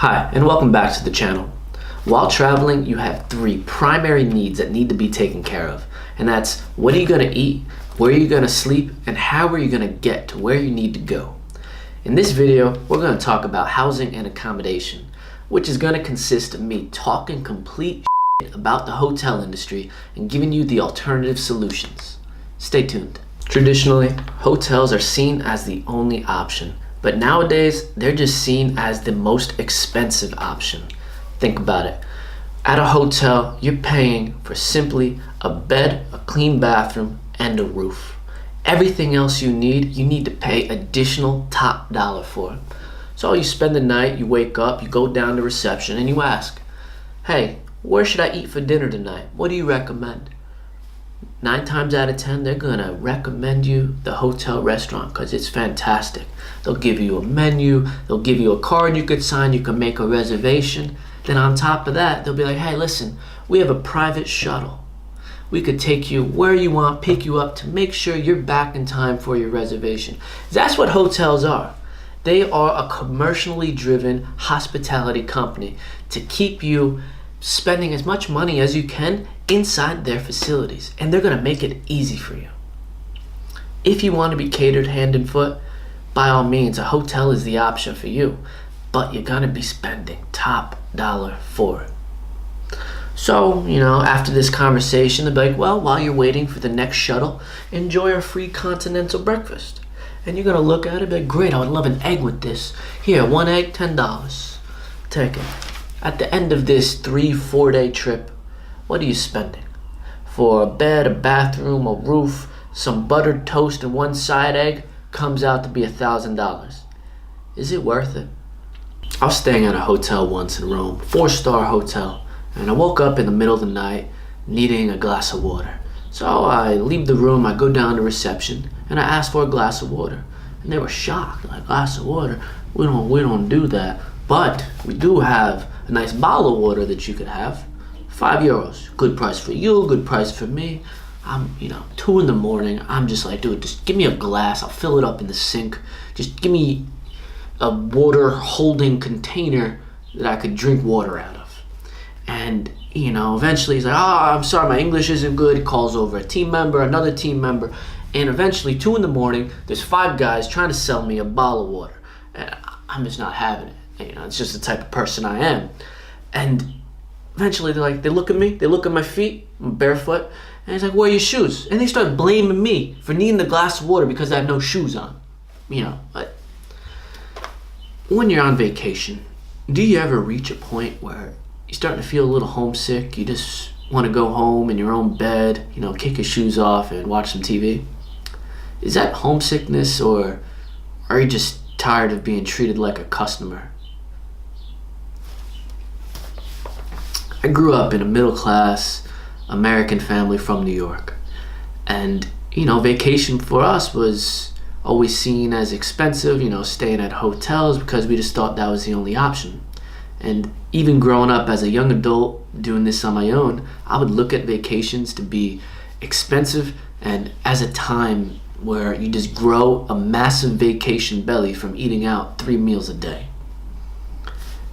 Hi, and welcome back to the channel. While traveling, you have three primary needs that need to be taken care of. And that's, what are you gonna eat, where are you gonna sleep, and how are you gonna get to where you need to go? In this video, we're gonna talk about housing and accommodation, which is gonna consist of me talking complete shit about the hotel industry and giving you the alternative solutions. Stay tuned. Traditionally, hotels are seen as the only option. But nowadays, they're just seen as the most expensive option. Think about it. At a hotel, you're paying for simply a bed, a clean bathroom, and a roof. Everything else you need to pay additional top dollar for. So you spend the night, you wake up, you go down to reception, and you ask, hey, where should I eat for dinner tonight? What do you recommend? 9 times out of 10, they're gonna recommend you the hotel restaurant because it's fantastic. They'll give you a menu, they'll give you a card you could sign, you can make a reservation. Then on top of that, they'll be like, hey, listen, we have a private shuttle. We could take you where you want, pick you up to make sure you're back in time for your reservation. That's what hotels are. They are a commercially driven hospitality company to keep you spending as much money as you can inside their facilities, and they're gonna make it easy for you. If you want to be catered hand and foot, by all means, a hotel is the option for you, but you're gonna be spending top dollar for it. So, after this conversation, they'll be like, well, while you're waiting for the next shuttle, enjoy our free continental breakfast. And you're gonna look at it and be like, great, I would love an egg with this. Here, one egg, $10. Take it. At the end of this 3-4 day trip, what are you spending? For a bed, a bathroom, a roof, some buttered toast, and one side egg comes out to be $1,000. Is it worth it? I was staying at a hotel once in Rome, 4-star hotel, and I woke up in the middle of the night needing a glass of water. So I leave the room, I go down to reception, and I ask for a glass of water. And they were shocked, like, glass of water? We don't do that. But we do have a nice bottle of water that you could have. €5. Good price for you, good price for me. I'm, 2 in the morning. I'm just like, dude, just give me a glass. I'll fill it up in the sink. Just give me a water holding container that I could drink water out of. And, eventually he's like, I'm sorry, my English isn't good. He calls over a team member, another team member. And eventually, 2 in the morning, there's 5 guys trying to sell me a bottle of water. And I'm just not having it. It's just the type of person I am. And eventually they look at me, they look at my feet, I'm barefoot, and he's like, where are your shoes? And they start blaming me for needing the glass of water because I have no shoes on. But when you're on vacation, do you ever reach a point where you're starting to feel a little homesick? You just want to go home in your own bed, kick your shoes off and watch some TV? Is that homesickness, or are you just tired of being treated like a customer? I grew up in a middle-class American family from New York. And, vacation for us was always seen as expensive, staying at hotels, because we just thought that was the only option. And even growing up as a young adult doing this on my own, I would look at vacations to be expensive and as a time where you just grow a massive vacation belly from eating out 3 meals a day.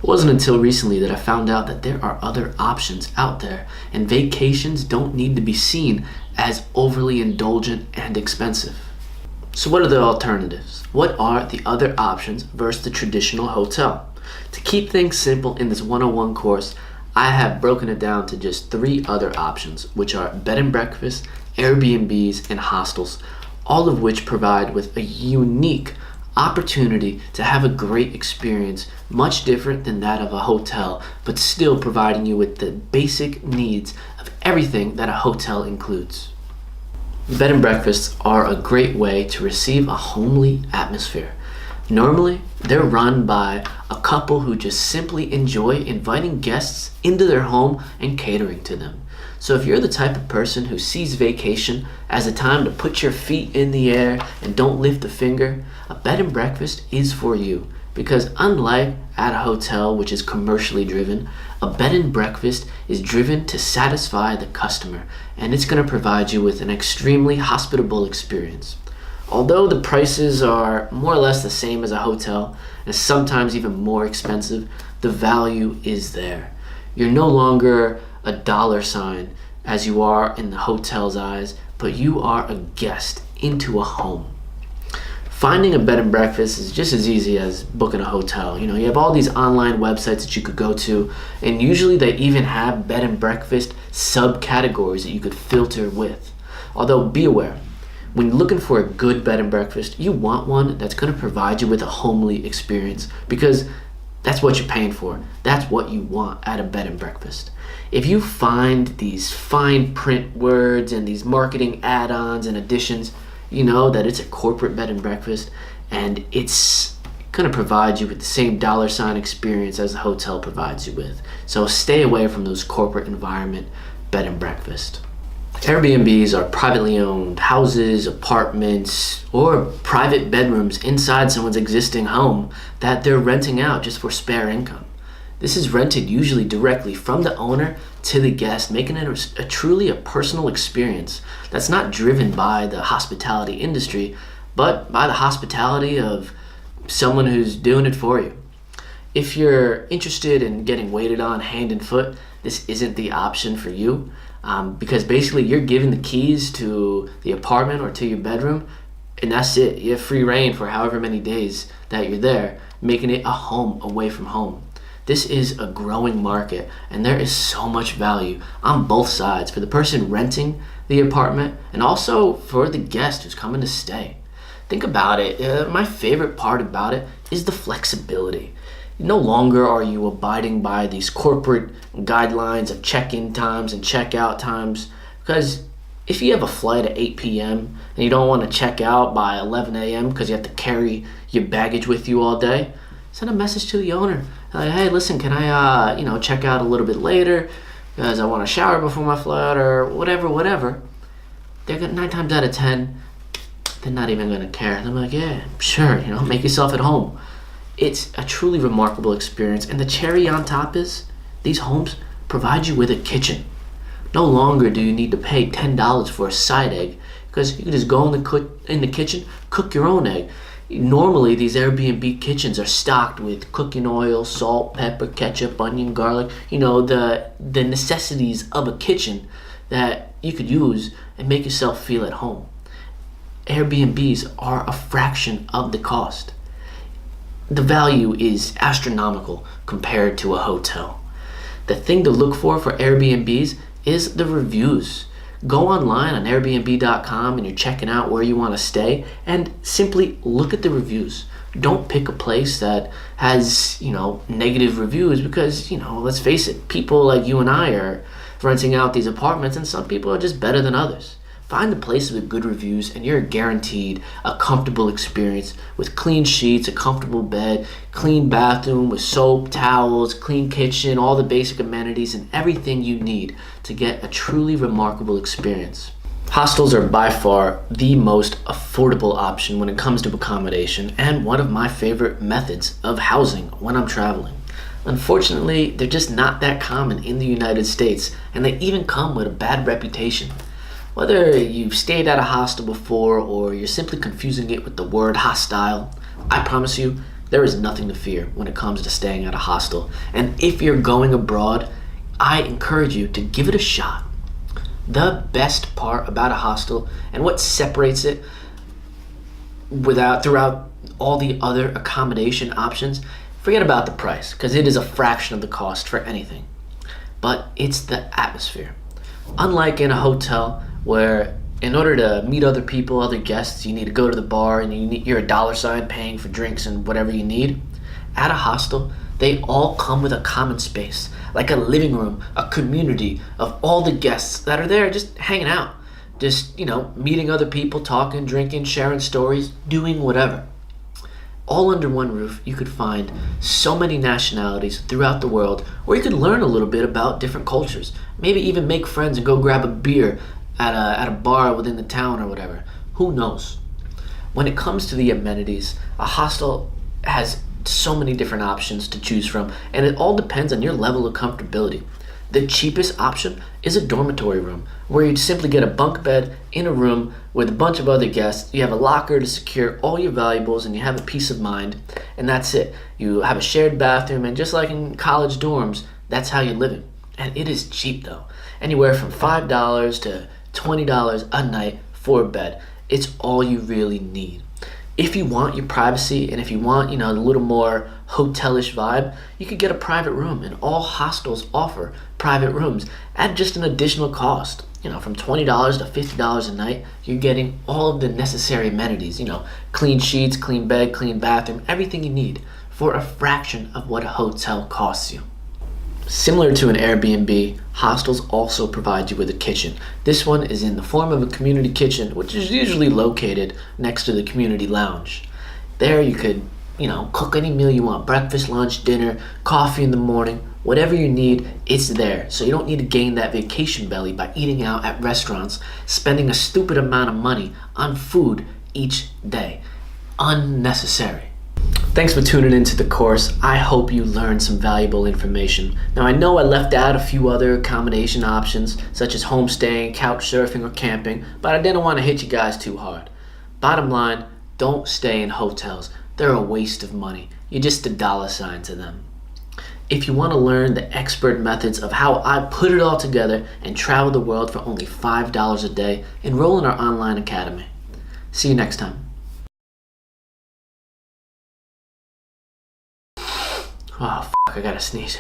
It wasn't until recently that I found out that there are other options out there, and vacations don't need to be seen as overly indulgent and expensive. So what are the alternatives? What are the other options versus the traditional hotel? To keep things simple in this 101 course, I have broken it down to just 3 other options, which are bed and breakfast, Airbnbs, and hostels, all of which provide with a unique opportunity to have a great experience, much different than that of a hotel, but still providing you with the basic needs of everything that a hotel includes. Bed and breakfasts are a great way to receive a homely atmosphere. Normally, they're run by a couple who just simply enjoy inviting guests into their home and catering to them. So if you're the type of person who sees vacation as a time to put your feet in the air and don't lift a finger, a bed and breakfast is for you. Because unlike at a hotel, which is commercially driven, a bed and breakfast is driven to satisfy the customer, and it's going to provide you with an extremely hospitable experience. Although the prices are more or less the same as a hotel, and sometimes even more expensive, the value is there. You're no longer a dollar sign as you are in the hotel's eyes, but you are a guest into a home. Finding a bed and breakfast is just as easy as booking a hotel. You have all these online websites that you could go to, and usually they even have bed and breakfast subcategories that you could filter with. Although be aware, when you're looking for a good bed and breakfast, you want one that's going to provide you with a homely experience, because that's what you're paying for. That's what you want at a bed and breakfast. If you find these fine print words and these marketing add-ons and additions, you know that it's a corporate bed and breakfast, and it's going to provide you with the same dollar sign experience as the hotel provides you with. So stay away from those corporate environment bed and breakfast. Airbnbs are privately owned houses, apartments, or private bedrooms inside someone's existing home that they're renting out just for spare income. This is rented usually directly from the owner to the guest, making it truly a personal experience that's not driven by the hospitality industry, but by the hospitality of someone who's doing it for you. If you're interested in getting waited on hand and foot, this isn't the option for you. Because basically you're given the keys to the apartment or to your bedroom, and that's it. You have free reign for however many days that you're there, making it a home away from home. This is a growing market, and there is so much value on both sides, for the person renting the apartment and also for the guest who's coming to stay. Think about it. My favorite part about it is the flexibility. No longer are you abiding by these corporate guidelines of check-in times and check-out times, because if you have a flight at 8 p.m. and you don't want to check out by 11 a.m. because you have to carry your baggage with you all day, send a message to the owner. Like, hey, listen, can I check out a little bit later because I want to shower before my flight, or whatever. They're 9 times out of 10, they're not even going to care. They're like, yeah, sure, make yourself at home. It's a truly remarkable experience, and the cherry on top is these homes provide you with a kitchen. No longer do you need to pay $10 for a side egg, because you can just go in the kitchen, cook your own egg. Normally, these Airbnb kitchens are stocked with cooking oil, salt, pepper, ketchup, onion, garlic, the necessities of a kitchen that you could use and make yourself feel at home. Airbnbs are a fraction of the cost. The value is astronomical compared to a hotel. The thing to look for Airbnbs is the reviews. Go online on Airbnb.com and you're checking out where you want to stay, and simply look at the reviews. Don't pick a place that has, negative reviews, because, let's face it, people like you and I are renting out these apartments, and some people are just better than others. Find the place with good reviews, and you're guaranteed a comfortable experience with clean sheets, a comfortable bed, clean bathroom with soap, towels, clean kitchen, all the basic amenities, and everything you need to get a truly remarkable experience. Hostels are by far the most affordable option when it comes to accommodation, and one of my favorite methods of housing when I'm traveling. Unfortunately, they're just not that common in the United States, and they even come with a bad reputation. Whether you've stayed at a hostel before or you're simply confusing it with the word hostile, I promise you, there is nothing to fear when it comes to staying at a hostel. And if you're going abroad, I encourage you to give it a shot. The best part about a hostel, and what separates it throughout all the other accommodation options, forget about the price, because it is a fraction of the cost for anything. But it's the atmosphere. Unlike in a hotel, where in order to meet other people, other guests, you need to go to the bar and you're a dollar sign paying for drinks and whatever you need. At a hostel, they all come with a common space, like a living room, a community of all the guests that are there just hanging out, just, meeting other people, talking, drinking, sharing stories, doing whatever. All under one roof, you could find so many nationalities throughout the world, or you could learn a little bit about different cultures. Maybe even make friends and go grab a beer at a bar within the town or whatever. Who knows? When it comes to the amenities, a hostel has so many different options to choose from, and it all depends on your level of comfortability. The cheapest option is a dormitory room, where you simply get a bunk bed in a room with a bunch of other guests. You have a locker to secure all your valuables, and you have a peace of mind, and that's it. You have a shared bathroom, and just like in college dorms, that's how you're living. And it is cheap though, anywhere from $5 to $20 a night for a bed. It's all you really need. If you want your privacy and if you want, a little more hotelish vibe, you could get a private room, and all hostels offer private rooms at just an additional cost. From $20 to $50 a night, you're getting all of the necessary amenities, clean sheets, clean bed, clean bathroom, everything you need for a fraction of what a hotel costs you. Similar to an Airbnb, hostels also provide you with a kitchen. This one is in the form of a community kitchen, which is usually located next to the community lounge. There you could, cook any meal you want, breakfast, lunch, dinner, coffee in the morning, whatever you need, it's there. So you don't need to gain that vacation belly by eating out at restaurants, spending a stupid amount of money on food each day. Unnecessary. Thanks for tuning into the course. I hope you learned some valuable information. Now, I know I left out a few other accommodation options, such as homestaying, couch surfing, or camping, but I didn't want to hit you guys too hard. Bottom line, don't stay in hotels. They're a waste of money. You're just a dollar sign to them. If you want to learn the expert methods of how I put it all together and travel the world for only $5 a day, enroll in our online academy. See you next time. Oh, I gotta sneeze.